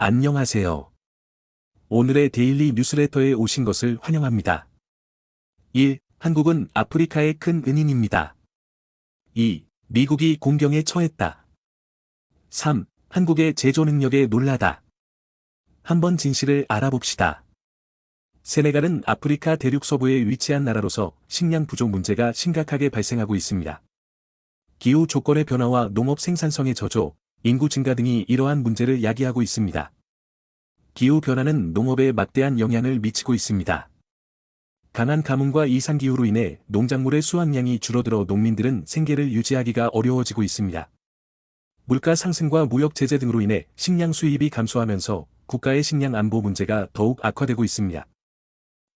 안녕하세요. 오늘의 데일리 뉴스레터에 오신 것을 환영합니다. 1. 한국은 아프리카의 큰 은인입니다. 2. 미국이 공경에 처했다. 3. 한국의 제조 능력에 놀라다. 한번 진실을 알아봅시다. 세네갈은 아프리카 대륙 서부에 위치한 나라로서 식량 부족 문제가 심각하게 발생하고 있습니다. 기후 조건의 변화와 농업 생산성의 저조, 인구 증가 등이 이러한 문제를 야기하고 있습니다. 기후 변화는 농업에 막대한 영향을 미치고 있습니다. 강한 가뭄과 이상기후로 인해 농작물의 수확량이 줄어들어 농민들은 생계를 유지하기가 어려워지고 있습니다. 물가 상승과 무역 제재 등으로 인해 식량 수입이 감소하면서 국가의 식량 안보 문제가 더욱 악화되고 있습니다.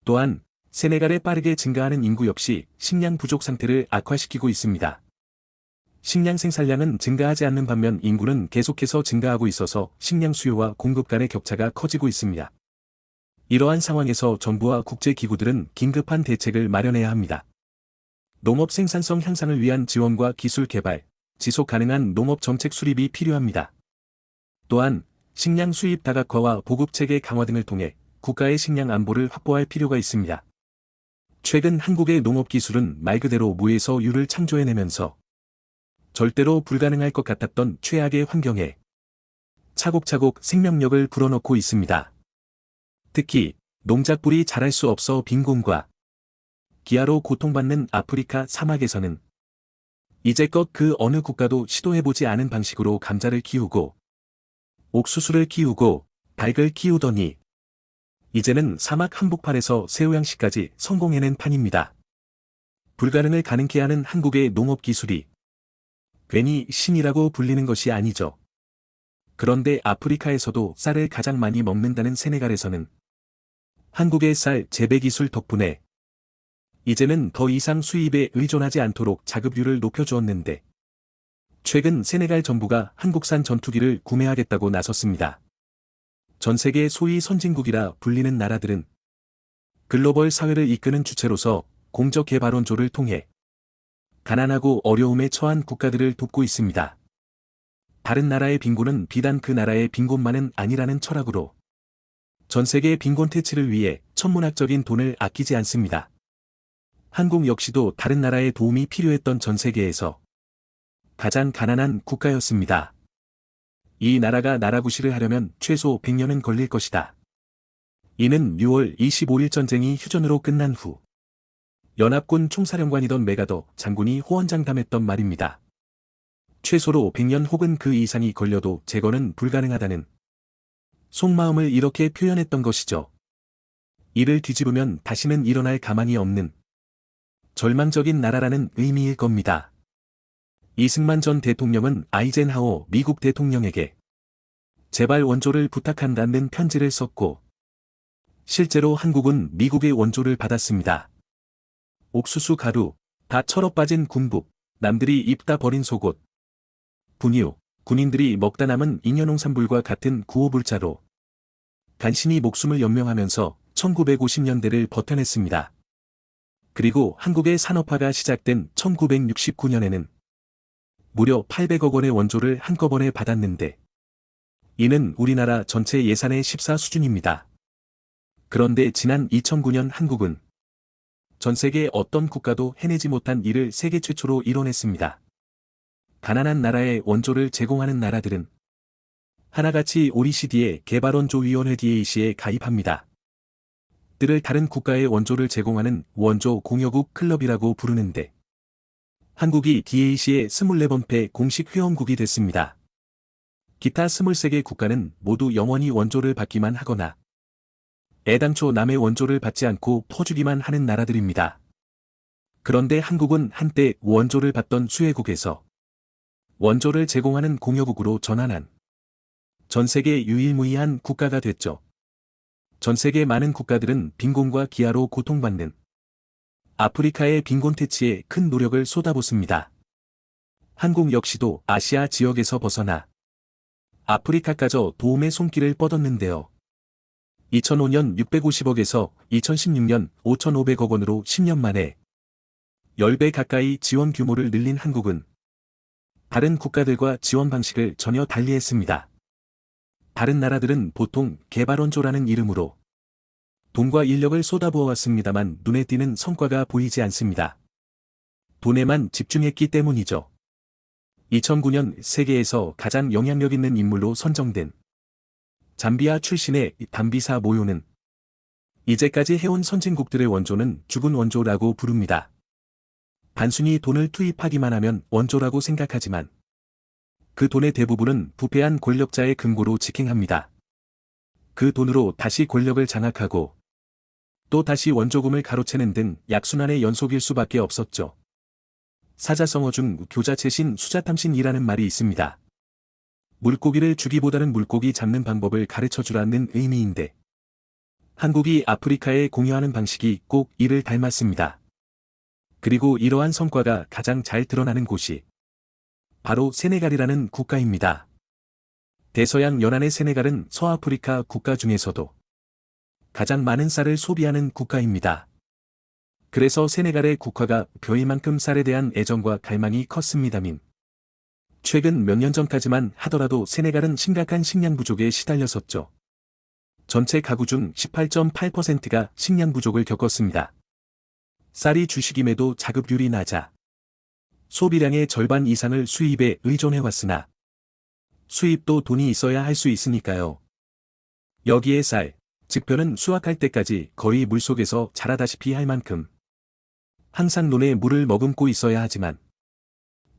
또한 세네갈의 빠르게 증가하는 인구 역시 식량 부족 상태를 악화시키고 있습니다. 식량 생산량은 증가하지 않는 반면 인구는 계속해서 증가하고 있어서 식량 수요와 공급 간의 격차가 커지고 있습니다. 이러한 상황에서 정부와 국제기구들은 긴급한 대책을 마련해야 합니다. 농업 생산성 향상을 위한 지원과 기술 개발, 지속 가능한 농업 정책 수립이 필요합니다. 또한 식량 수입 다각화와 보급체계 강화 등을 통해 국가의 식량 안보를 확보할 필요가 있습니다. 최근 한국의 농업 기술은 말 그대로 무에서 유를 창조해내면서 절대로 불가능할 것 같았던 최악의 환경에 차곡차곡 생명력을 불어넣고 있습니다. 특히 농작물이 자랄 수 없어 빈곤과 기아로 고통받는 아프리카 사막에서는 이제껏 그 어느 국가도 시도해보지 않은 방식으로 감자를 키우고 옥수수를 키우고 닭을 키우더니 이제는 사막 한복판에서 새우양식까지 성공해낸 판입니다. 불가능을 가능케 하는 한국의 농업 기술이 괜히 신이라고 불리는 것이 아니죠. 그런데 아프리카에서도 쌀을 가장 많이 먹는다는 세네갈에서는 한국의 쌀 재배 기술 덕분에 이제는 더 이상 수입에 의존하지 않도록 자급률을 높여주었는데 최근 세네갈 정부가 한국산 전투기를 구매하겠다고 나섰습니다. 전 세계 소위 선진국이라 불리는 나라들은 글로벌 사회를 이끄는 주체로서 공적 개발원조를 통해 가난하고 어려움에 처한 국가들을 돕고 있습니다. 다른 나라의 빈곤은 비단 그 나라의 빈곤만은 아니라는 철학으로 전 세계 빈곤 퇴치를 위해 천문학적인 돈을 아끼지 않습니다. 한국 역시도 다른 나라의 도움이 필요했던 전 세계에서 가장 가난한 국가였습니다. 이 나라가 나라구시를 하려면 최소 100년은 걸릴 것이다. 이는 6월 25일 전쟁이 휴전으로 끝난 후 연합군 총사령관이던 메가더 장군이 호언장담했던 말입니다. 최소로 100년 혹은 그 이상이 걸려도 재건은 불가능하다는 속마음을 이렇게 표현했던 것이죠. 이를 뒤집으면 다시는 일어날 가망이 없는 절망적인 나라라는 의미일 겁니다. 이승만 전 대통령은 아이젠하워 미국 대통령에게 제발 원조를 부탁한다는 편지를 썼고 실제로 한국은 미국의 원조를 받았습니다. 옥수수 가루, 다 철없빠진 군북, 남들이 입다 버린 속옷, 분유, 군인들이 먹다 남은 잉여농산물과 같은 구호불자로 간신히 목숨을 연명하면서 1950년대를 버텨냈습니다. 그리고 한국의 산업화가 시작된 1969년에는 무려 800억 원의 원조를 한꺼번에 받았는데 이는 우리나라 전체 예산의 14 수준입니다. 그런데 지난 2009년 한국은 전 세계 어떤 국가도 해내지 못한 일을 세계 최초로 이뤄냈습니다. 가난한 나라에 원조를 제공하는 나라들은 하나같이 OECD의 개발원조위원회 DAC에 가입합니다. 이들을 다른 국가의 원조를 제공하는 원조 공여국 클럽이라고 부르는데 한국이 DAC의 24번째 공식 회원국이 됐습니다. 기타 23개 국가는 모두 영원히 원조를 받기만 하거나 애당초 남의 원조를 받지 않고 퍼주기만 하는 나라들입니다. 그런데 한국은 한때 원조를 받던 수혜국에서 원조를 제공하는 공여국으로 전환한 전 세계 유일무이한 국가가 됐죠. 전 세계 많은 국가들은 빈곤과 기아로 고통받는 아프리카의 빈곤 퇴치에 큰 노력을 쏟아붓습니다. 한국 역시도 아시아 지역에서 벗어나 아프리카까지 도움의 손길을 뻗었는데요. 2005년 650억에서 2016년 5,500억 원으로 10년 만에 10배 가까이 지원 규모를 늘린 한국은 다른 국가들과 지원 방식을 전혀 달리했습니다. 다른 나라들은 보통 개발원조라는 이름으로 돈과 인력을 쏟아부어왔습니다만 눈에 띄는 성과가 보이지 않습니다. 돈에만 집중했기 때문이죠. 2009년 세계에서 가장 영향력 있는 인물로 선정된 잠비아 출신의 담비사 모요는 이제까지 해온 선진국들의 원조는 죽은 원조라고 부릅니다. 단순히 돈을 투입하기만 하면 원조라고 생각하지만 그 돈의 대부분은 부패한 권력자의 금고로 직행합니다. 그 돈으로 다시 권력을 장악하고 또 다시 원조금을 가로채는 등 약순환의 연속일 수밖에 없었죠. 사자성어 중 교자채신 수자탐신이라는 말이 있습니다. 물고기를 주기보다는 물고기 잡는 방법을 가르쳐주라는 의미인데 한국이 아프리카에 공유하는 방식이 꼭 이를 닮았습니다. 그리고 이러한 성과가 가장 잘 드러나는 곳이 바로 세네갈이라는 국가입니다. 대서양 연안의 세네갈은 서아프리카 국가 중에서도 가장 많은 쌀을 소비하는 국가입니다. 그래서 세네갈의 국화가 벼이만큼 쌀에 대한 애정과 갈망이 컸습니다민. 최근 몇 년 전까지만 하더라도 세네갈은 심각한 식량 부족에 시달렸었죠. 전체 가구 중 18.8%가 식량 부족을 겪었습니다. 쌀이 주식임에도 자급률이 낮아 소비량의 절반 이상을 수입에 의존해왔으나 수입도 돈이 있어야 할 수 있으니까요. 여기에 쌀, 즉 벼는 수확할 때까지 거의 물속에서 자라다시피 할 만큼 항상 논에 물을 머금고 있어야 하지만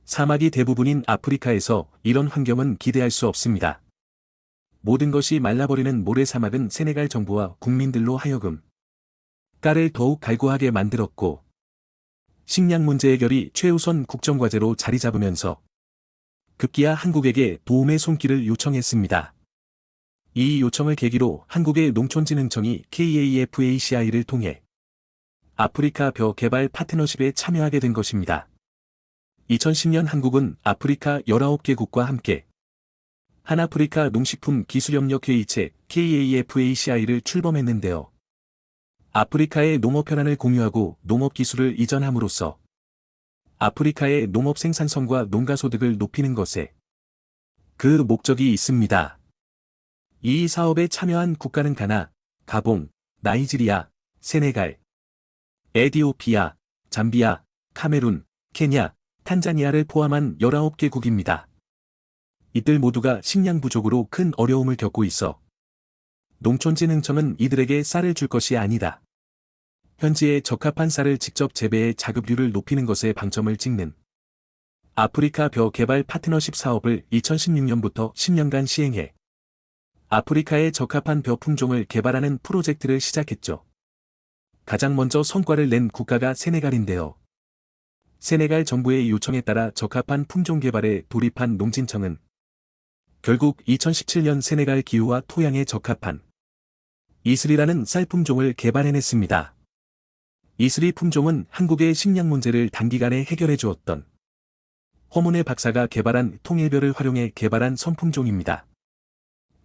사막이 대부분인 아프리카에서 이런 환경은 기대할 수 없습니다. 모든 것이 말라버리는 모래사막은 세네갈 정부와 국민들로 하여금 쌀을 더욱 갈구하게 만들었고 식량 문제 해결이 최우선 국정과제로 자리 잡으면서 급기야 한국에게 도움의 손길을 요청했습니다. 이 요청을 계기로 한국의 농촌진흥청이 KAFACI를 통해 아프리카 벼 개발 파트너십에 참여하게 된 것입니다. 2010년 한국은 아프리카 19개국과 함께 한아프리카 농식품 기술협력회의체 KAFACI를 출범했는데요. 아프리카의 농업 현안을 공유하고 농업 기술을 이전함으로써 아프리카의 농업 생산성과 농가 소득을 높이는 것에 그 목적이 있습니다. 이 사업에 참여한 국가는 가나, 가봉, 나이지리아, 세네갈, 에티오피아, 잠비아, 카메룬, 케냐, 탄자니아를 포함한 19개국입니다. 이들 모두가 식량 부족으로 큰 어려움을 겪고 있어 농촌진흥청은 이들에게 쌀을 줄 것이 아니다. 현지에 적합한 쌀을 직접 재배해 자급률을 높이는 것에 방점을 찍는 아프리카 벼 개발 파트너십 사업을 2016년부터 10년간 시행해 아프리카에 적합한 벼 품종을 개발하는 프로젝트를 시작했죠. 가장 먼저 성과를 낸 국가가 세네갈인데요. 세네갈 정부의 요청에 따라 적합한 품종 개발에 돌입한 농진청은 결국 2017년 세네갈 기후와 토양에 적합한 이슬이라는 쌀 품종을 개발해냈습니다. 이슬이 품종은 한국의 식량 문제를 단기간에 해결해 주었던 허문회 박사가 개발한 통일벼를 활용해 개발한 선품종입니다.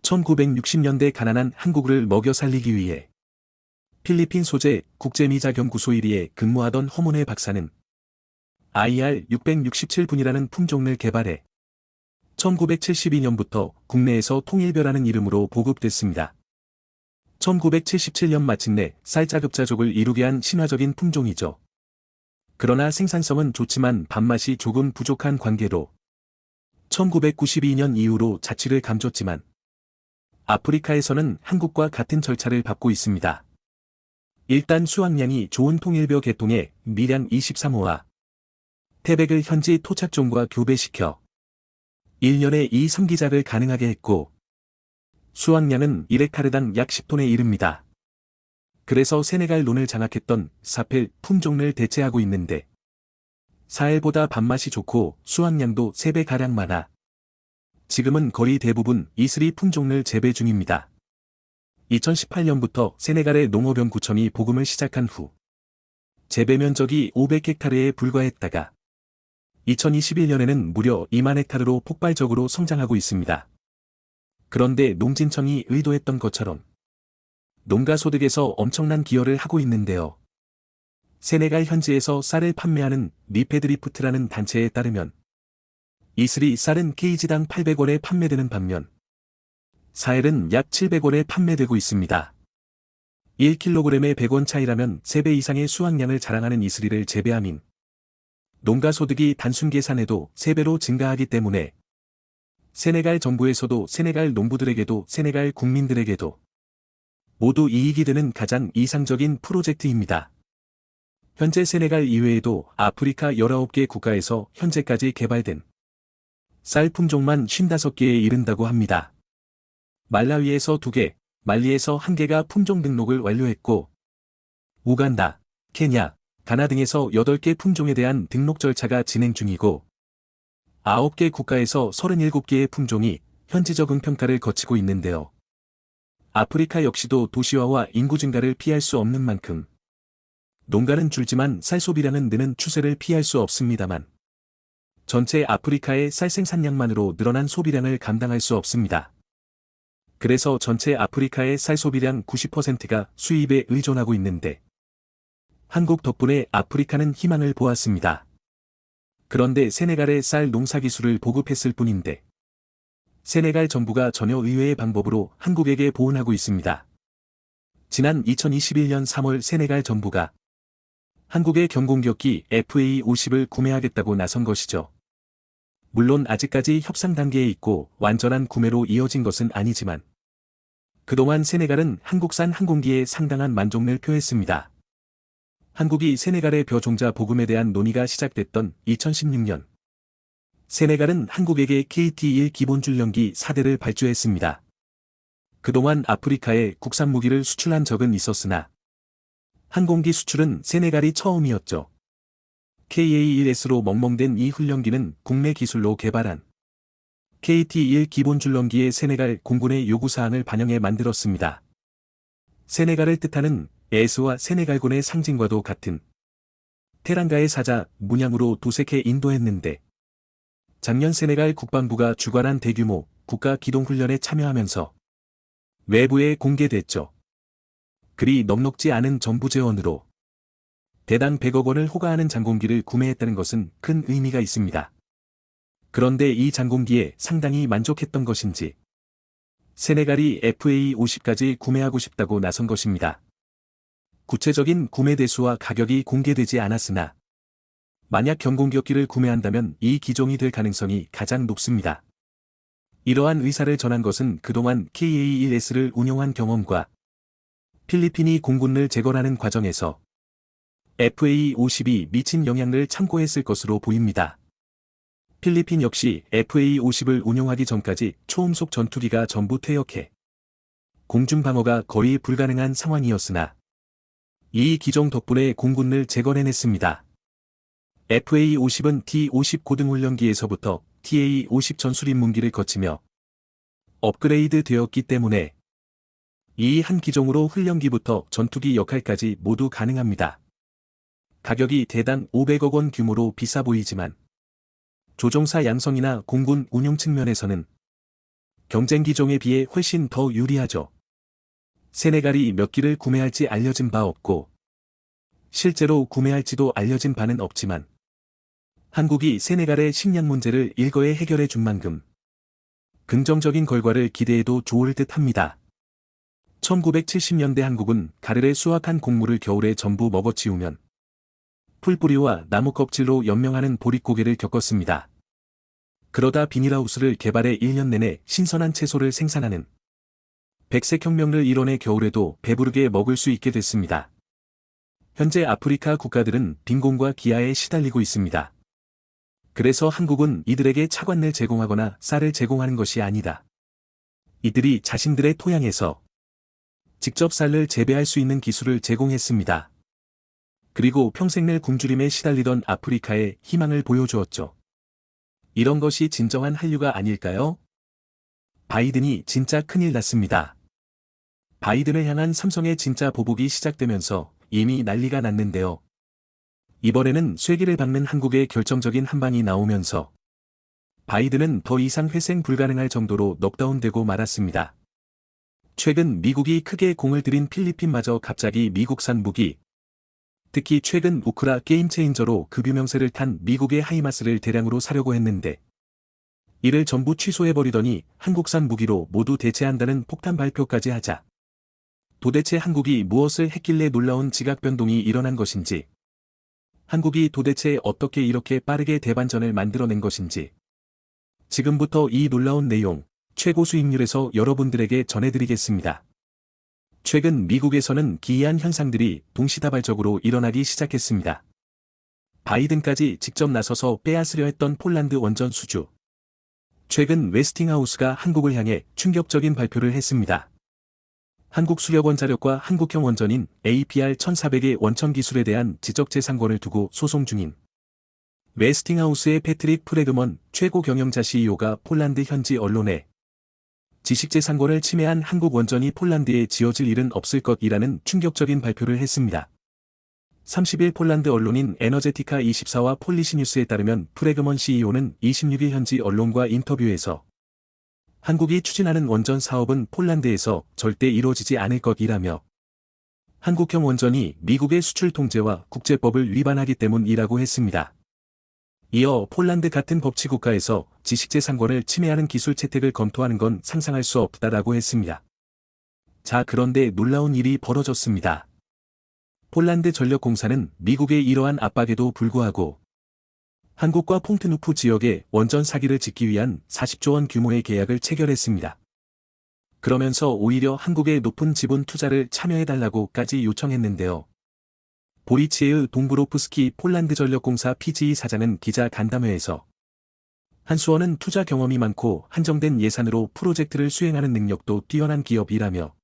1960년대 가난한 한국을 먹여 살리기 위해 필리핀 소재 국제미자경구소 1위에 근무하던 허문회 박사는 IR667분이라는 품종을 개발해 1972년부터 국내에서 통일벼라는 이름으로 보급됐습니다. 1977년 마침내 쌀자급자족을 이루게 한 신화적인 품종이죠. 그러나 생산성은 좋지만 밥맛이 조금 부족한 관계로 1992년 이후로 자취를 감췄지만 아프리카에서는 한국과 같은 절차를 밟고 있습니다. 일단 수확량이 좋은 통일벼 계통의 밀양 23호와 태백을 현지 토착종과 교배시켜 1년에 이 성기작을 가능하게 했고 수확량은 1헥타르당 약 10톤에 이릅니다. 그래서 세네갈 논을 장악했던 사펠 품종을 대체하고 있는데 사헬보다 밥맛이 좋고 수확량도 3배가량 많아 지금은 거의 대부분 이슬이 품종을 재배 중입니다. 2018년부터 세네갈의 농업연구청이 보금을 시작한 후 재배 면적이 500헥타르에 불과했다가 2021년에는 무려 2만 헥타르로 폭발적으로 성장하고 있습니다. 그런데 농진청이 의도했던 것처럼 농가 소득에서 엄청난 기여를 하고 있는데요. 세네갈 현지에서 쌀을 판매하는 리페드리프트라는 단체에 따르면 이슬이 쌀은 케이지당 800원에 판매되는 반면 사헬은 약 700원에 판매되고 있습니다. 1kg에 100원 차이라면 3배 이상의 수확량을 자랑하는 이슬이를 재배함인 농가 소득이 단순 계산해도 3배로 증가하기 때문에 세네갈 정부에서도 세네갈 농부들에게도 세네갈 국민들에게도 모두 이익이 되는 가장 이상적인 프로젝트입니다. 현재 세네갈 이외에도 아프리카 19개 국가에서 현재까지 개발된 쌀 품종만 55개에 이른다고 합니다. 말라위에서 2개, 말리에서 1개가 품종 등록을 완료했고 우간다, 케냐, 가나 등에서 8개 품종에 대한 등록 절차가 진행 중이고 9개 국가에서 37개의 품종이 현지 적응 평가를 거치고 있는데요. 아프리카 역시도 도시화와 인구 증가를 피할 수 없는 만큼 농가는 줄지만 쌀 소비량은 느는 추세를 피할 수 없습니다만 전체 아프리카의 쌀 생산량만으로 늘어난 소비량을 감당할 수 없습니다. 그래서 전체 아프리카의 쌀 소비량 90%가 수입에 의존하고 있는데 한국 덕분에 아프리카는 희망을 보았습니다. 그런데 세네갈의 쌀 농사 기술을 보급했을 뿐인데 세네갈 정부가 전혀 의외의 방법으로 한국에게 보온하고 있습니다. 지난 2021년 3월 세네갈 정부가 한국의 경공기업기 FA50을 구매하겠다고 나선 것이죠. 물론 아직까지 협상 단계에 있고 완전한 구매로 이어진 것은 아니지만 그동안 세네갈은 한국산 항공기에 상당한 만족을 표했습니다. 한국이 세네갈의 벼종자 보급에 대한 논의가 시작됐던 2016년 세네갈은 한국에게 KT-1 기본줄령기 4대를 발주했습니다. 그동안 아프리카에 국산 무기를 수출한 적은 있었으나 항공기 수출은 세네갈이 처음이었죠. KA-1S로 멍멍댄 이 훈련기는 국내 기술로 개발한 KT-1 기본줄넘기의 세네갈 공군의 요구사항을 반영해 만들었습니다. 세네갈을 뜻하는 에스와 세네갈군의 상징과도 같은 테란가의 사자 문양으로 도색해 인도했는데 작년 세네갈 국방부가 주관한 대규모 국가 기동훈련에 참여하면서 외부에 공개됐죠. 그리 넉넉지 않은 정부 재원으로 대당 100억 원을 호가하는 장공기를 구매했다는 것은 큰 의미가 있습니다. 그런데 이 장공기에 상당히 만족했던 것인지 세네갈이 FA50까지 구매하고 싶다고 나선 것입니다. 구체적인 구매 대수와 가격이 공개되지 않았으나 만약 경공기업기를 구매한다면 이 기종이 될 가능성이 가장 높습니다. 이러한 의사를 전한 것은 그동안 KA-1S를 운용한 경험과 필리핀이 공군을 재건하는 과정에서 FA50이 미친 영향을 참고했을 것으로 보입니다. 필리핀 역시 FA50을 운용하기 전까지 초음속 전투기가 전부 퇴역해 공중 방어가 거의 불가능한 상황이었으나 이 기종 덕분에 공군을 재건해냈습니다. FA50은 T-50 고등훈련기에서부터 TA-50 전술입문기를 거치며 업그레이드 되었기 때문에 이 한 기종으로 훈련기부터 전투기 역할까지 모두 가능합니다. 가격이 대당 500억 원 규모로 비싸 보이지만 조종사 양성이나 공군 운용 측면에서는 경쟁 기종에 비해 훨씬 더 유리하죠. 세네갈이 몇 기를 구매할지 알려진 바 없고 실제로 구매할지도 알려진 바는 없지만 한국이 세네갈의 식량 문제를 일거에 해결해 준 만큼 긍정적인 결과를 기대해도 좋을 듯 합니다. 1970년대 한국은 가을에 수확한 곡물을 겨울에 전부 먹어치우면 풀뿌리와 나무 껍질로 연명하는 보릿고개를 겪었습니다. 그러다 비닐하우스를 개발해 1년 내내 신선한 채소를 생산하는 백색혁명을 이뤄내 겨울에도 배부르게 먹을 수 있게 됐습니다. 현재 아프리카 국가들은 빈곤과 기아에 시달리고 있습니다. 그래서 한국은 이들에게 차관을 제공하거나 쌀을 제공하는 것이 아니다. 이들이 자신들의 토양에서 직접 쌀을 재배할 수 있는 기술을 제공했습니다. 그리고 평생 내 굶주림에 시달리던 아프리카에 희망을 보여주었죠. 이런 것이 진정한 한류가 아닐까요? 바이든이 진짜 큰일 났습니다. 바이든을 향한 삼성의 진짜 보복이 시작되면서 이미 난리가 났는데요. 이번에는 쐐기를 박는 한국의 결정적인 한방이 나오면서 바이든은 더 이상 회생 불가능할 정도로 넉다운되고 말았습니다. 최근 미국이 크게 공을 들인 필리핀마저 갑자기 미국산 무기, 특히 최근 우크라 게임체인저로 급유명세를 탄 미국의 하이마스를 대량으로 사려고 했는데 이를 전부 취소해버리더니 한국산 무기로 모두 대체한다는 폭탄 발표까지 하자. 도대체 한국이 무엇을 했길래 놀라운 지각 변동이 일어난 것인지, 한국이 도대체 어떻게 이렇게 빠르게 대반전을 만들어낸 것인지, 지금부터 이 놀라운 내용, 최고 수익률에서 여러분들에게 전해드리겠습니다. 최근 미국에서는 기이한 현상들이 동시다발적으로 일어나기 시작했습니다. 바이든까지 직접 나서서 빼앗으려 했던 폴란드 원전 수주. 최근 웨스팅하우스가 한국을 향해 충격적인 발표를 했습니다. 한국수력원자력과 한국형 원전인 APR-1400의 원천 기술에 대한 지적재산권을 두고 소송 중인 웨스팅하우스의 패트릭 프레그먼 최고 경영자 CEO가 폴란드 현지 언론에 지식재산권을 침해한 한국 원전이 폴란드에 지어질 일은 없을 것이라는 충격적인 발표를 했습니다. 30일 폴란드 언론인 에너제티카24와 폴리시뉴스에 따르면 프레그먼 CEO는 26일 현지 언론과 인터뷰에서 한국이 추진하는 원전 사업은 폴란드에서 절대 이루어지지 않을 것이라며 한국형 원전이 미국의 수출 통제와 국제법을 위반하기 때문이라고 했습니다. 이어 폴란드 같은 법치국가에서 지식재산권을 침해하는 기술 채택을 검토하는 건 상상할 수 없다라고 했습니다. 자, 그런데 놀라운 일이 벌어졌습니다. 폴란드 전력공사는 미국의 이러한 압박에도 불구하고 한국과 퐁트누프 지역의 원전 사기를 짓기 위한 40조 원 규모의 계약을 체결했습니다. 그러면서 오히려 한국의 높은 지분 투자를 참여해달라고까지 요청했는데요. 보리치에의 동브로프스키 폴란드 전력공사 PGE 사장은 기자 간담회에서 한수원은 투자 경험이 많고 한정된 예산으로 프로젝트를 수행하는 능력도 뛰어난 기업이라며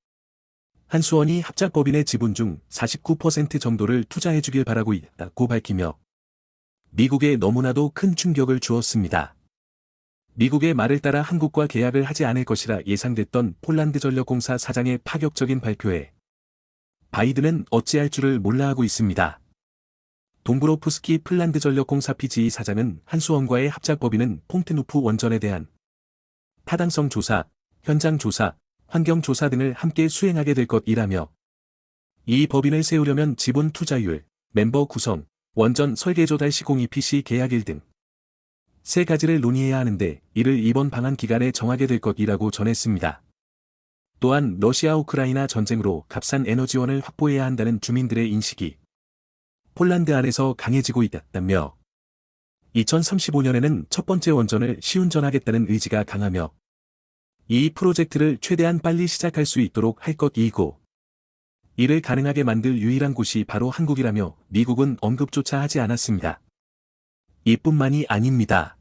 한수원이 합작법인의 지분 중 49% 정도를 투자해주길 바라고 있다고 밝히며 미국에 너무나도 큰 충격을 주었습니다. 미국의 말을 따라 한국과 계약을 하지 않을 것이라 예상됐던 폴란드 전력공사 사장의 파격적인 발표에 바이든은 어찌할 줄을 몰라 하고 있습니다. 동브로프스키 폴란드 전력공사 PGE 사장은 한수원과의 합작법인은 퐁트누프 원전에 대한 타당성 조사, 현장 조사, 환경 조사 등을 함께 수행하게 될 것이라며 이 법인을 세우려면 지분 투자율, 멤버 구성, 원전 설계 조달 시공 EPC 계약일 등 세 가지를 논의해야 하는데 이를 이번 방한 기간에 정하게 될 것이라고 전했습니다. 또한 러시아 우크라이나 전쟁으로 값싼 에너지원을 확보해야 한다는 주민들의 인식이 폴란드 안에서 강해지고 있다며 2035년에는 첫 번째 원전을 시운전하겠다는 의지가 강하며 이 프로젝트를 최대한 빨리 시작할 수 있도록 할 것이고 이를 가능하게 만들 유일한 곳이 바로 한국이라며 미국은 언급조차 하지 않았습니다. 이뿐만이 아닙니다.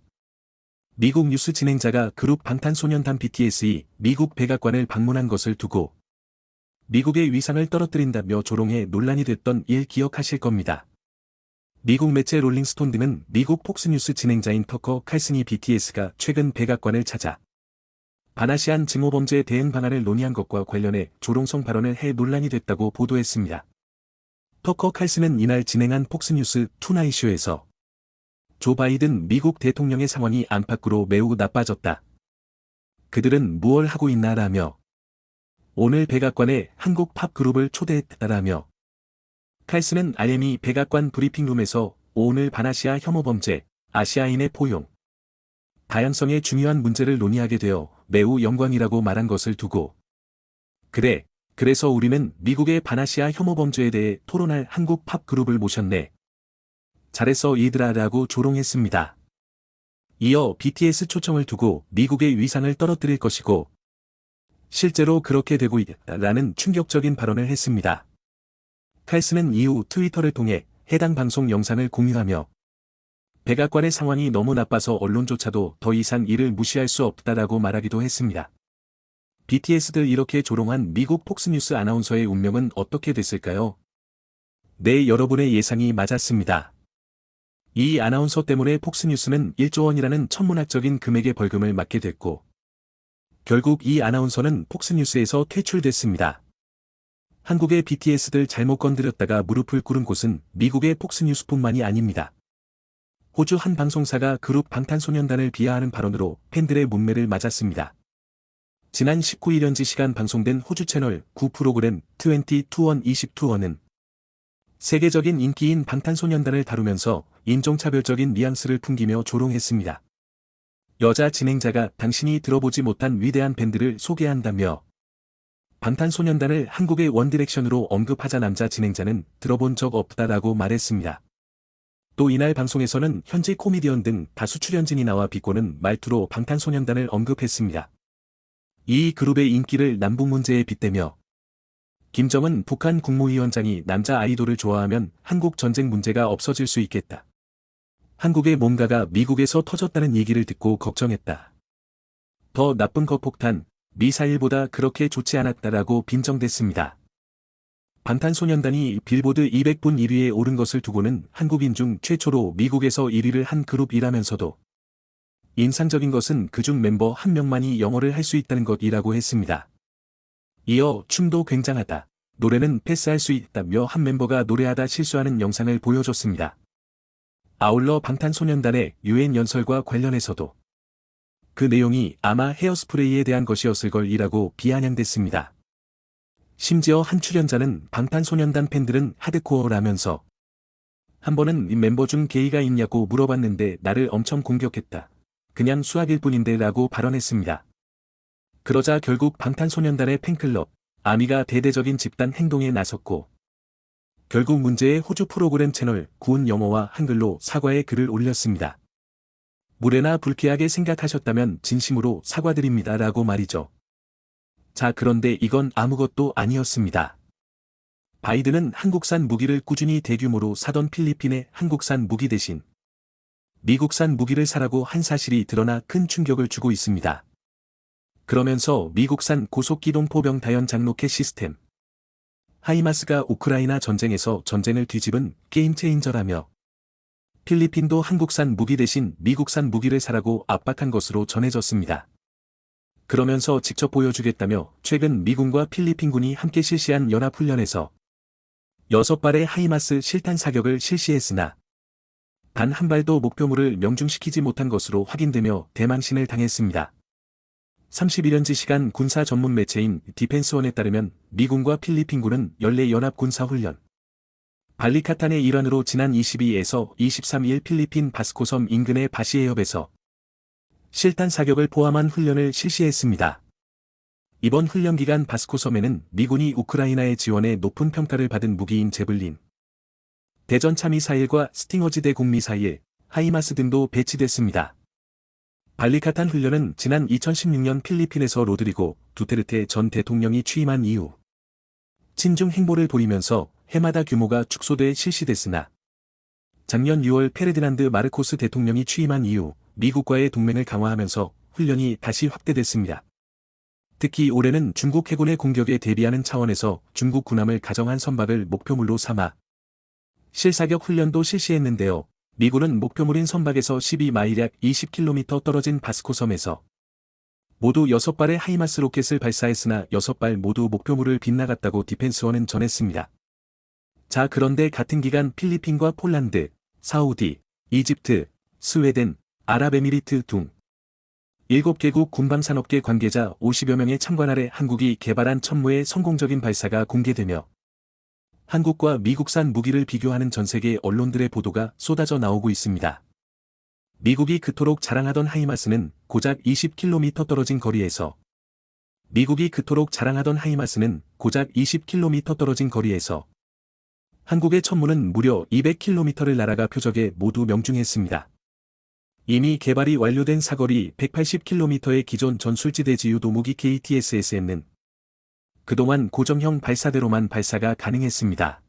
미국 뉴스 진행자가 그룹 방탄소년단 BTS의 미국 백악관을 방문한 것을 두고 미국의 위상을 떨어뜨린다며 조롱해 논란이 됐던 일 기억하실 겁니다. 미국 매체 롤링스톤 등은 미국 폭스뉴스 진행자인 터커 칼슨이 BTS가 최근 백악관을 찾아 반아시안 증오범죄 대응 방안을 논의한 것과 관련해 조롱성 발언을 해 논란이 됐다고 보도했습니다. 터커 칼슨은 이날 진행한 폭스뉴스 투나잇쇼에서 조 바이든 미국 대통령의 상황이 안팎으로 매우 나빠졌다. 그들은 무얼 하고 있나라며 오늘 백악관에 한국 팝 그룹을 초대했다라며 칼슨은 RME 백악관 브리핑룸에서 오늘 반아시아 혐오 범죄, 아시아인의 포용, 다양성의 중요한 문제를 논의하게 되어 매우 영광이라고 말한 것을 두고 그래서 우리는 미국의 반아시아 혐오 범죄에 대해 토론할 한국 팝 그룹을 모셨네. 잘했어 이들아라고 조롱했습니다. 이어 BTS 초청을 두고 미국의 위상을 떨어뜨릴 것이고 실제로 그렇게 되고 있다라는 충격적인 발언을 했습니다. 칼슨은 이후 트위터를 통해 해당 방송 영상을 공유하며 백악관의 상황이 너무 나빠서 언론조차도 더 이상 이를 무시할 수 없다라고 말하기도 했습니다. BTS들 이렇게 조롱한 미국 폭스뉴스 아나운서의 운명은 어떻게 됐을까요? 네, 여러분의 예상이 맞았습니다. 이 아나운서 때문에 폭스뉴스는 1조 원이라는 천문학적인 금액의 벌금을 맞게 됐고 결국 이 아나운서는 폭스뉴스에서 퇴출됐습니다. 한국의 BTS들 잘못 건드렸다가 무릎을 꿇은 곳은 미국의 폭스뉴스뿐만이 아닙니다. 호주 한 방송사가 그룹 방탄소년단을 비하하는 발언으로 팬들의 문매를 맞았습니다. 지난 19일 현지 시간 방송된 호주 채널 9 프로그램 2021-22는 세계적인 인기인 방탄소년단을 다루면서 인종차별적인 뉘앙스를 풍기며 조롱했습니다. 여자 진행자가 당신이 들어보지 못한 위대한 밴드를 소개한다며 방탄소년단을 한국의 원디렉션으로 언급하자 남자 진행자는 들어본 적 없다라고 말했습니다. 또 이날 방송에서는 현지 코미디언 등 다수 출연진이 나와 비꼬는 말투로 방탄소년단을 언급했습니다. 이 그룹의 인기를 남북 문제에 빗대며 김정은 북한 국무위원장이 남자 아이돌을 좋아하면 한국 전쟁 문제가 없어질 수 있겠다. 한국의 뭔가가 미국에서 터졌다는 얘기를 듣고 걱정했다. 더 나쁜 거 폭탄, 미사일보다 그렇게 좋지 않았다라고 빈정댔습니다. 방탄소년단이 빌보드 200분 1위에 오른 것을 두고는 한국인 중 최초로 미국에서 1위를 한 그룹이라면서도 인상적인 것은 그중 멤버 한 명만이 영어를 할 수 있다는 것이라고 했습니다. 이어 춤도 굉장하다. 노래는 패스할 수 있다며 한 멤버가 노래하다 실수하는 영상을 보여줬습니다. 아울러 방탄소년단의 유엔 연설과 관련해서도 그 내용이 아마 헤어스프레이에 대한 것이었을 걸이라고 비아냥댔습니다. 심지어 한 출연자는 방탄소년단 팬들은 하드코어라면서 한 번은 이 멤버 중 게이가 있냐고 물어봤는데 나를 엄청 공격했다. 그냥 수학일 뿐인데 라고 발언했습니다. 그러자 결국 방탄소년단의 팬클럽, 아미가 대대적인 집단 행동에 나섰고 결국 문제의 호주 프로그램 채널 구은 영어와 한글로 사과의 글을 올렸습니다. 무례나 불쾌하게 생각하셨다면 진심으로 사과드립니다 라고 말이죠. 자, 그런데 이건 아무것도 아니었습니다. 바이든은 한국산 무기를 꾸준히 대규모로 사던 필리핀에 한국산 무기 대신 미국산 무기를 사라고 한 사실이 드러나 큰 충격을 주고 있습니다. 그러면서 미국산 고속기동 포병 다연장 로켓 시스템 하이마스가 우크라이나 전쟁에서 전쟁을 뒤집은 게임 체인저라며 필리핀도 한국산 무기 대신 미국산 무기를 사라고 압박한 것으로 전해졌습니다. 그러면서 직접 보여주겠다며 최근 미군과 필리핀군이 함께 실시한 연합훈련에서 6발의 하이마스 실탄 사격을 실시했으나 단 한 발도 목표물을 명중시키지 못한 것으로 확인되며 대망신을 당했습니다. 31년지 시간 군사 전문 매체인 디펜스원에 따르면 미군과 필리핀군은 연례 연합군사훈련 발리카탄의 일환으로 지난 22에서 23일 필리핀 바스코섬 인근의 바시해협에서 실탄 사격을 포함한 훈련을 실시했습니다. 이번 훈련 기간 바스코섬에는 미군이 우크라이나의 지원에 높은 평가를 받은 무기인 제블린, 대전차 미사일과 스팅어즈 대공 미사일, 하이마스 등도 배치됐습니다. 발리카탄 훈련은 지난 2016년 필리핀에서 로드리고 두테르테 전 대통령이 취임한 이후 친중 행보를 벌이면서 해마다 규모가 축소돼 실시됐으나 작년 6월 페르디난드 마르코스 대통령이 취임한 이후 미국과의 동맹을 강화하면서 훈련이 다시 확대됐습니다. 특히 올해는 중국 해군의 공격에 대비하는 차원에서 중국 군함을 가정한 선박을 목표물로 삼아 실사격 훈련도 실시했는데요. 미군은 목표물인 선박에서 12마일 약 20km 떨어진 바스코섬에서 모두 6발의 하이마스 로켓을 발사했으나 6발 모두 목표물을 빗나갔다고 디펜스원은 전했습니다. 자, 그런데 같은 기간 필리핀과 폴란드, 사우디, 이집트, 스웨덴, 아랍에미리트 등 7개국 군방산업계 관계자 50여 명의 참관 아래 한국이 개발한 천무의 성공적인 발사가 공개되며 한국과 미국산 무기를 비교하는 전세계 언론들의 보도가 쏟아져 나오고 있습니다. 미국이 그토록 자랑하던 하이마스는 고작 20km 떨어진 거리에서 떨어진 거리에서 한국의 천무는 무려 200km를 날아가 표적에 모두 명중했습니다. 이미 개발이 완료된 사거리 180km의 기존 전술지대 지유도 무기 KTSS는 그동안 고정형 발사대로만 발사가 가능했습니다.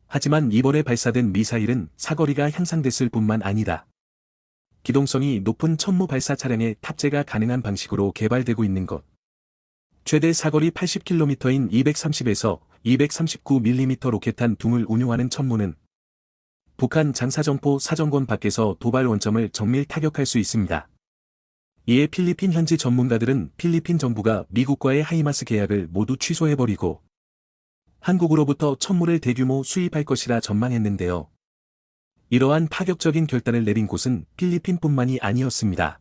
하지만 이번에 발사된 미사일은 사거리가 향상됐을 뿐만 아니라 기동성이 높은 천무 발사 차량에 탑재가 가능한 방식으로 개발되고 있는 것. 최대 사거리 80km인 230에서 239mm 로켓탄 둥을 운용하는 천무는 북한 장사정포 사정권 밖에서 도발 원점을 정밀 타격할 수 있습니다. 이에 필리핀 현지 전문가들은 필리핀 정부가 미국과의 하이마스 계약을 모두 취소해버리고 한국으로부터 천무를 대규모 수입할 것이라 전망했는데요. 이러한 파격적인 결단을 내린 곳은 필리핀뿐만이 아니었습니다.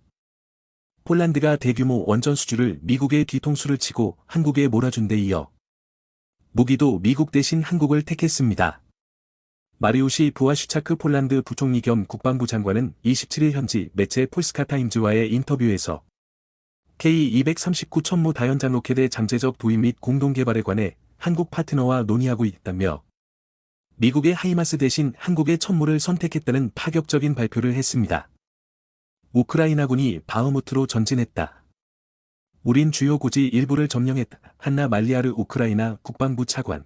폴란드가 대규모 원전 수주를 미국의 뒤통수를 치고 한국에 몰아준 데 이어 무기도 미국 대신 한국을 택했습니다. 마리우시 부아슈차크 폴란드 부총리 겸 국방부 장관은 27일 현지 매체 폴스카 타임즈와의 인터뷰에서 K-239 천무 다연장 로켓의 잠재적 도입 및 공동 개발에 관해 한국 파트너와 논의하고 있다며 미국의 하이마스 대신 한국의 천무를 선택했다는 파격적인 발표를 했습니다. 우크라이나군이 바흐무트로 전진했다. 우린 주요 고지 일부를 점령했다. 한나 말리아르 우크라이나 국방부 차관.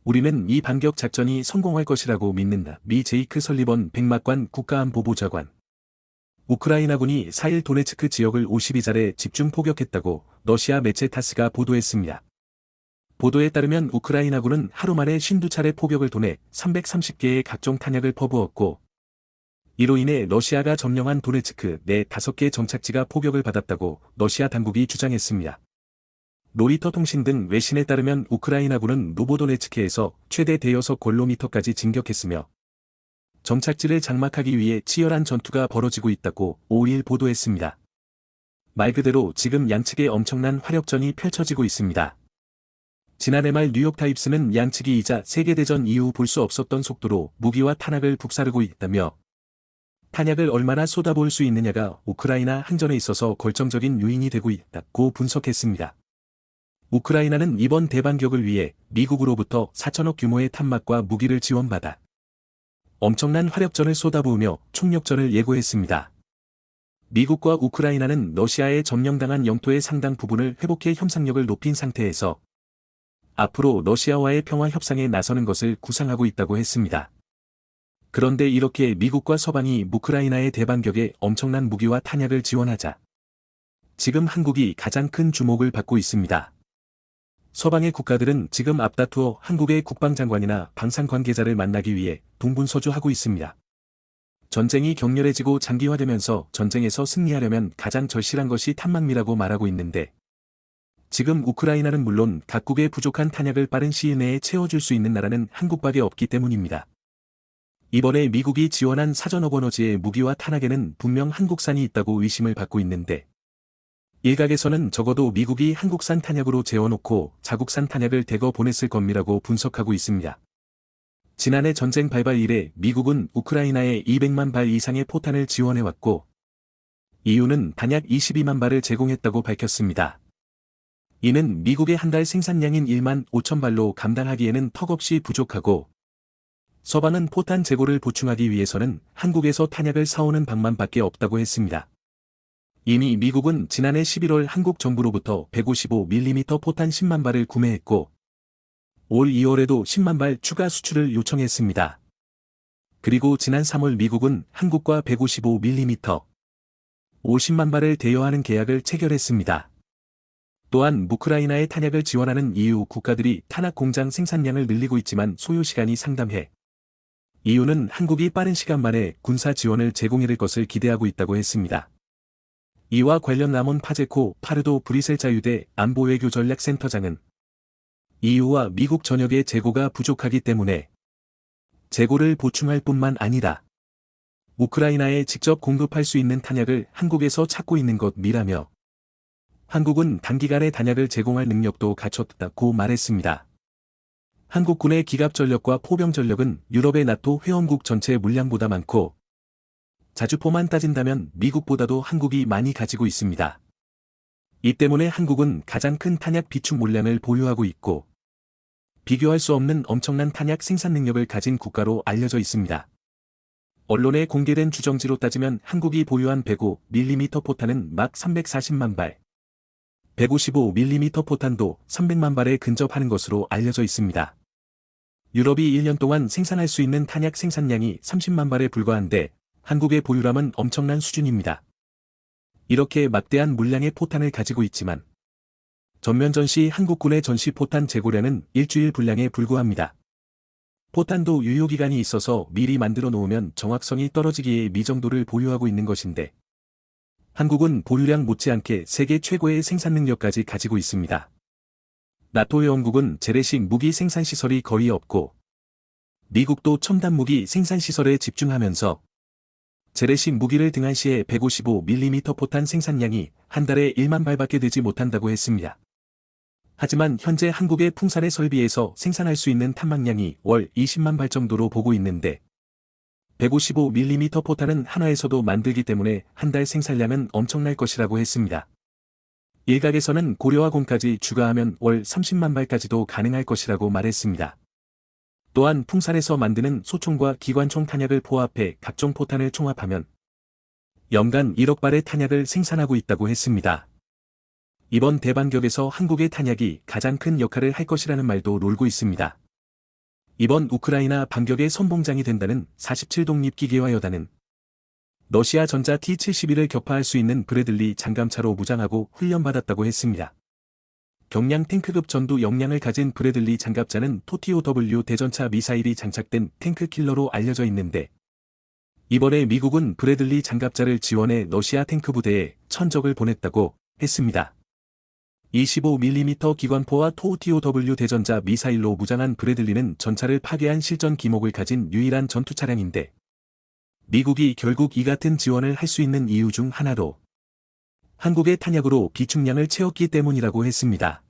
우리는 이 반격 작전이 성공할 것이라고 믿는다. 미 제이크 설리번 백막관 국가안보보좌관. 우크라이나군이 4일 도네츠크 지역을 52차례 집중 포격했다고 러시아 매체 타스가 보도했습니다. 보도에 따르면 우크라이나군은 하루 만에 52차례 포격을 통해 330개의 각종 탄약을 퍼부었고 이로 인해 러시아가 점령한 도네츠크 내 5개 정착지가 포격을 받았다고 러시아 당국이 주장했습니다. 로이터 통신 등 외신에 따르면 우크라이나군은 노보도네츠크에서 최대 대여섯 킬로미터까지 진격했으며 정착지를 장막하기 위해 치열한 전투가 벌어지고 있다고 5일 보도했습니다. 말 그대로 지금 양측의 엄청난 화력전이 펼쳐지고 있습니다. 지난해 말 뉴욕타임스는 양측이 이자 세계대전 이후 볼 수 없었던 속도로 무기와 탄약을 북사르고 있다며 탄약을 얼마나 쏟아부을 수 있느냐가 우크라이나 항전에 있어서 결정적인 요인이 되고 있다고 분석했습니다. 우크라이나는 이번 대반격을 위해 미국으로부터 4천억 규모의 탄막과 무기를 지원받아 엄청난 화력전을 쏟아부으며 총력전을 예고했습니다. 미국과 우크라이나는 러시아에 점령당한 영토의 상당 부분을 회복해 협상력을 높인 상태에서 앞으로 러시아와의 평화 협상에 나서는 것을 구상하고 있다고 했습니다. 그런데 이렇게 미국과 서방이 우크라이나의 대반격에 엄청난 무기와 탄약을 지원하자 지금 한국이 가장 큰 주목을 받고 있습니다. 서방의 국가들은 지금 앞다투어 한국의 국방장관이나 방산 관계자를 만나기 위해 동분서주하고 있습니다. 전쟁이 격렬해지고 장기화되면서 전쟁에서 승리하려면 가장 절실한 것이 탄막미라고 말하고 있는데 지금 우크라이나는 물론 각국의 부족한 탄약을 빠른 시일 내에 채워줄 수 있는 나라는 한국밖에 없기 때문입니다. 이번에 미국이 지원한 사전억 원어치의 무기와 탄약에는 분명 한국산이 있다고 의심을 받고 있는데 일각에서는 적어도 미국이 한국산 탄약으로 재워놓고 자국산 탄약을 대거 보냈을 겁니라고 분석하고 있습니다. 지난해 전쟁 발발 이래 미국은 우크라이나에 200만 발 이상의 포탄을 지원해왔고 이유는 단약 22만 발을 제공했다고 밝혔습니다. 이는 미국의 한 달 생산량인 1만 5천 발로 감당하기에는 턱없이 부족하고 서방은 포탄 재고를 보충하기 위해서는 한국에서 탄약을 사오는 방법밖에 없다고 했습니다. 이미 미국은 지난해 11월 한국 정부로부터 155mm 포탄 10만 발을 구매했고 올 2월에도 10만 발 추가 수출을 요청했습니다. 그리고 지난 3월 미국은 한국과 155mm 50만 발을 대여하는 계약을 체결했습니다. 또한 우크라이나의 탄약을 지원하는 EU 국가들이 탄약 공장 생산량을 늘리고 있지만 소요 시간이 상당해 EU는 한국이 빠른 시간 만에 군사 지원을 제공해줄 것을 기대하고 있다고 했습니다. 이와 관련 라몬 파제코 파르도 브리셀 자유대 안보외교전략센터장은 EU와 미국 전역의 재고가 부족하기 때문에 재고를 보충할 뿐만 아니라 우크라이나에 직접 공급할 수 있는 탄약을 한국에서 찾고 있는 것이라며 한국은 단기간에 탄약을 제공할 능력도 갖췄다고 말했습니다. 한국군의 기갑 전력과 포병 전력은 유럽의 나토 회원국 전체 물량보다 많고 자주포만 따진다면 미국보다도 한국이 많이 가지고 있습니다. 이 때문에 한국은 가장 큰 탄약 비축 물량을 보유하고 있고 비교할 수 없는 엄청난 탄약 생산 능력을 가진 국가로 알려져 있습니다. 언론에 공개된 주정지로 따지면 한국이 보유한 105mm 포탄은 막 340만 발, 155mm 포탄도 300만 발에 근접하는 것으로 알려져 있습니다. 유럽이 1년 동안 생산할 수 있는 탄약 생산량이 30만 발에 불과한데 한국의 보유량은 엄청난 수준입니다. 이렇게 막대한 물량의 포탄을 가지고 있지만 전면 전시 한국군의 전시 포탄 재고량은 일주일 분량에 불과합니다. 포탄도 유효기간이 있어서 미리 만들어 놓으면 정확성이 떨어지기에 미정도를 보유하고 있는 것인데 한국은 보유량 못지않게 세계 최고의 생산 능력까지 가지고 있습니다. 나토 회원국은 재래식 무기 생산 시설이 거의 없고 미국도 첨단 무기 생산 시설에 집중하면서 재래식 무기를 등한시에 155mm 포탄 생산량이 한 달에 1만 발밖에 되지 못한다고 했습니다. 하지만 현재 한국의 풍산의 설비에서 생산할 수 있는 탄막량이 월 20만 발 정도로 보고 있는데 155mm 포탄은 한화에서도 만들기 때문에 한 달 생산량은 엄청날 것이라고 했습니다. 일각에서는 고려화공까지 추가하면 월 30만 발까지도 가능할 것이라고 말했습니다. 또한 풍산에서 만드는 소총과 기관총 탄약을 포함해 각종 포탄을 총합하면 연간 1억 발의 탄약을 생산하고 있다고 했습니다. 이번 대반격에서 한국의 탄약이 가장 큰 역할을 할 것이라는 말도 놀고 있습니다. 이번 우크라이나 반격의 선봉장이 된다는 47독립 기계화 여단은 러시아 전자 T-71을 격파할 수 있는 브래들리 장갑차로 무장하고 훈련받았다고 했습니다. 경량 탱크급 전투 역량을 가진 브래들리 장갑차는 토-TOW 대전차 미사일이 장착된 탱크 킬러로 알려져 있는데 이번에 미국은 브래들리 장갑차를 지원해 러시아 탱크 부대에 천적을 보냈다고 했습니다. 25mm 기관포와 토-TOW 대전차 미사일로 무장한 브래들리는 전차를 파괴한 실전 기목을 가진 유일한 전투 차량인데 미국이 결국 이 같은 지원을 할 수 있는 이유 중 하나로 한국의 탄약으로 비축량을 채웠기 때문이라고 했습니다.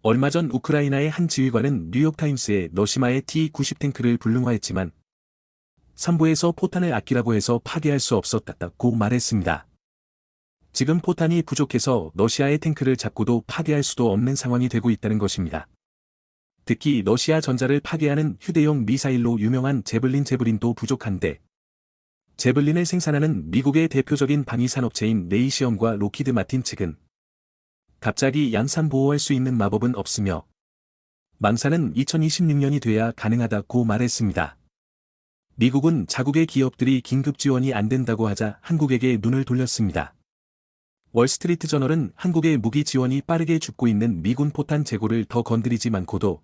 얼마 전 우크라이나의 한 지휘관은 뉴욕타임스에 너시마의 T-90 탱크를 불능화했지만 삼부에서 포탄을 아끼라고 해서 파괴할 수 없었다고 말했습니다. 지금 포탄이 부족해서 러시아의 탱크를 잡고도 파괴할 수도 없는 상황이 되고 있다는 것입니다. 특히 러시아 전자를 파괴하는 휴대용 미사일로 유명한 제블린도 부족한데 제블린을 생산하는 미국의 대표적인 방위산업체인 레이시엄과 로키드 마틴 측은 갑자기 양산 보호할 수 있는 마법은 없으며 망사는 2026년이 돼야 가능하다고 말했습니다. 미국은 자국의 기업들이 긴급 지원이 안 된다고 하자 한국에게 눈을 돌렸습니다. 월스트리트 저널은 한국의 무기 지원이 빠르게 죽고 있는 미군 포탄 재고를 더 건드리지 않고도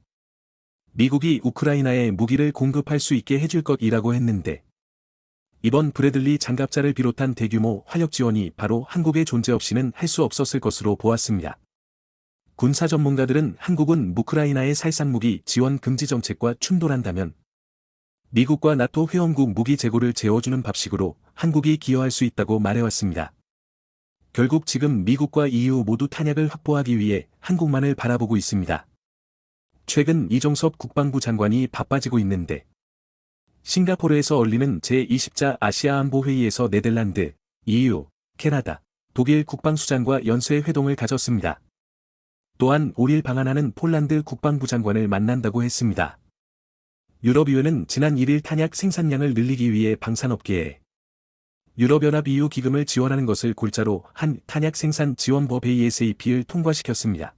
미국이 우크라이나에 무기를 공급할 수 있게 해줄 것이라고 했는데 이번 브래들리 장갑차를 비롯한 대규모 화력 지원이 바로 한국의 존재 없이는 할 수 없었을 것으로 보았습니다. 군사 전문가들은 한국은 우크라이나의 살상무기 지원 금지 정책과 충돌한다면 미국과 나토 회원국 무기 재고를 재워주는 밥식으로 한국이 기여할 수 있다고 말해왔습니다. 결국 지금 미국과 EU 모두 탄약을 확보하기 위해 한국만을 바라보고 있습니다. 최근 이종섭 국방부 장관이 바빠지고 있는데 싱가포르에서 열리는 제20차 아시아안보회의에서 네덜란드, EU, 캐나다, 독일 국방수장과 연쇄 회동을 가졌습니다. 또한 5일 방한하는 폴란드 국방부 장관을 만난다고 했습니다. 유럽의회는 지난 1일 탄약 생산량을 늘리기 위해 방산업계에 유럽연합 EU 기금을 지원하는 것을 골자로 한 탄약 생산 지원법 ASAP를 통과시켰습니다.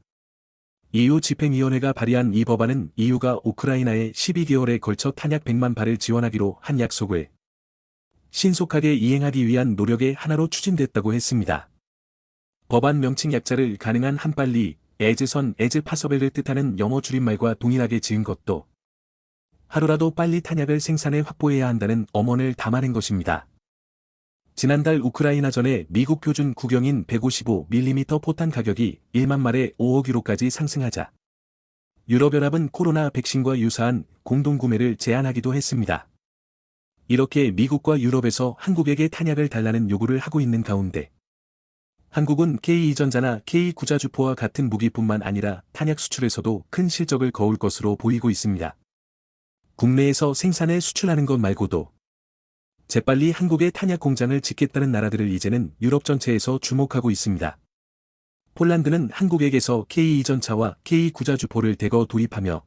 EU 집행위원회가 발의한 이 법안은 EU가 우크라이나에 12개월에 걸쳐 탄약 100만 발을 지원하기로 한 약속을 신속하게 이행하기 위한 노력의 하나로 추진됐다고 했습니다. 법안 명칭 약자를 가능한 한 빨리 as possible를 뜻하는 영어 줄임말과 동일하게 지은 것도 하루라도 빨리 탄약을 생산해 확보해야 한다는 엄언을 담아낸 것입니다. 지난달 우크라이나전에 미국 표준 구경인 155mm 포탄 가격이 1만 말에 5억 유로까지 상승하자 유럽연합은 코로나 백신과 유사한 공동구매를 제한하기도 했습니다. 이렇게 미국과 유럽에서 한국에게 탄약을 달라는 요구를 하고 있는 가운데 한국은 K2전자나 K9자주포와 같은 무기뿐만 아니라 탄약 수출에서도 큰 실적을 거울 것으로 보이고 있습니다. 국내에서 생산해 수출하는 것 말고도 재빨리 한국의 탄약 공장을 짓겠다는 나라들을 이제는 유럽 전체에서 주목하고 있습니다. 폴란드는 한국에게서 K2전차와 K9자주포를 대거 도입하며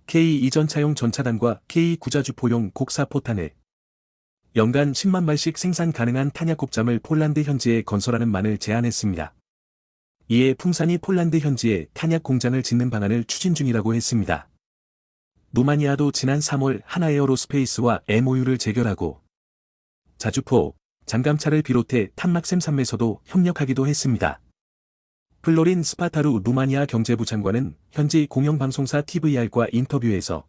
K2전차용 전차단과 K9자주포용 곡사 포탄을 연간 10만 발씩 생산 가능한 탄약 곡장을 폴란드 현지에 건설하는 만을 제안했습니다. 이에 풍산이 폴란드 현지에 탄약 공장을 짓는 방안을 추진 중이라고 했습니다. 루마니아도 지난 3월 하나에어로스페이스와 MOU를 체결하고 자주포, 장갑차를 비롯해 탄막샘3에서도 협력하기도 했습니다. 플로린 스파타루 루마니아 경제부 장관은 현지 공영방송사 TVR과 인터뷰에서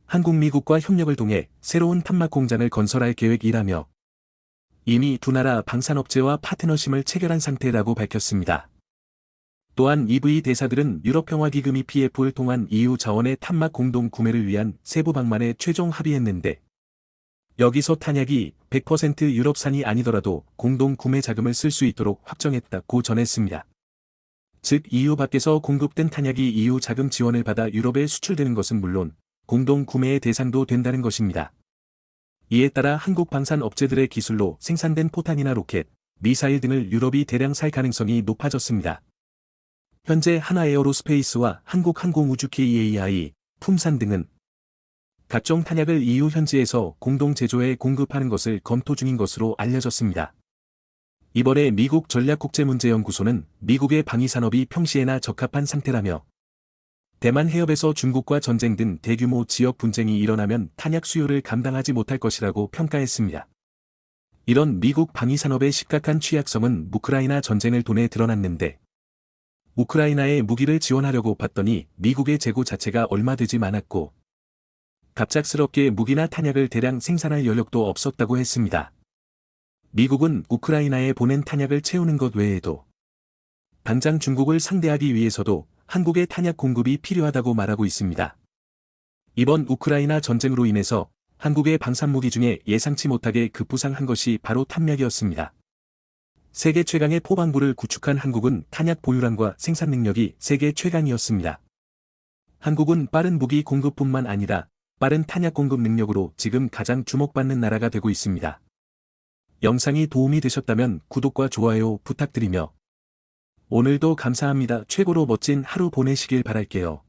한국 미국과 협력을 통해 새로운 탄막 공장을 건설할 계획이라며 이미 두 나라 방산업체와 파트너십을 체결한 상태라고 밝혔습니다. 또한 EV 대사들은 유럽평화기금 EPF를 통한 EU 자원의 탄막 공동 구매를 위한 세부 방안에 최종 합의했는데 여기서 탄약이 100% 유럽산이 아니더라도 공동 구매 자금을 쓸 수 있도록 확정했다고 전했습니다. 즉 EU 밖에서 공급된 탄약이 EU 자금 지원을 받아 유럽에 수출되는 것은 물론 공동 구매의 대상도 된다는 것입니다. 이에 따라 한국 방산 업체들의 기술로 생산된 포탄이나 로켓, 미사일 등을 유럽이 대량 살 가능성이 높아졌습니다. 현재 하나에어로스페이스와 한국항공우주 KAI, 품산 등은 각종 탄약을 EU 현지에서 공동 제조해 공급하는 것을 검토 중인 것으로 알려졌습니다. 이번에 미국 전략국제문제연구소는 미국의 방위산업이 평시에나 적합한 상태라며 대만 해협에서 중국과 전쟁 등 대규모 지역 분쟁이 일어나면 탄약 수요를 감당하지 못할 것이라고 평가했습니다. 이런 미국 방위산업의 심각한 취약성은 우크라이나 전쟁을 통해 드러났는데 우크라이나에 무기를 지원하려고 봤더니 미국의 재고 자체가 얼마 되지 않았고 갑작스럽게 무기나 탄약을 대량 생산할 여력도 없었다고 했습니다. 미국은 우크라이나에 보낸 탄약을 채우는 것 외에도 당장 중국을 상대하기 위해서도 한국의 탄약 공급이 필요하다고 말하고 있습니다. 이번 우크라이나 전쟁으로 인해서 한국의 방산무기 중에 예상치 못하게 급부상한 것이 바로 탄약이었습니다. 세계 최강의 포방부를 구축한 한국은 탄약 보유량과 생산 능력이 세계 최강이었습니다. 한국은 빠른 무기 공급뿐만 아니라 빠른 탄약 공급 능력으로 지금 가장 주목받는 나라가 되고 있습니다. 영상이 도움이 되셨다면 구독과 좋아요 부탁드리며 오늘도 감사합니다. 최고로 멋진 하루 보내시길 바랄게요.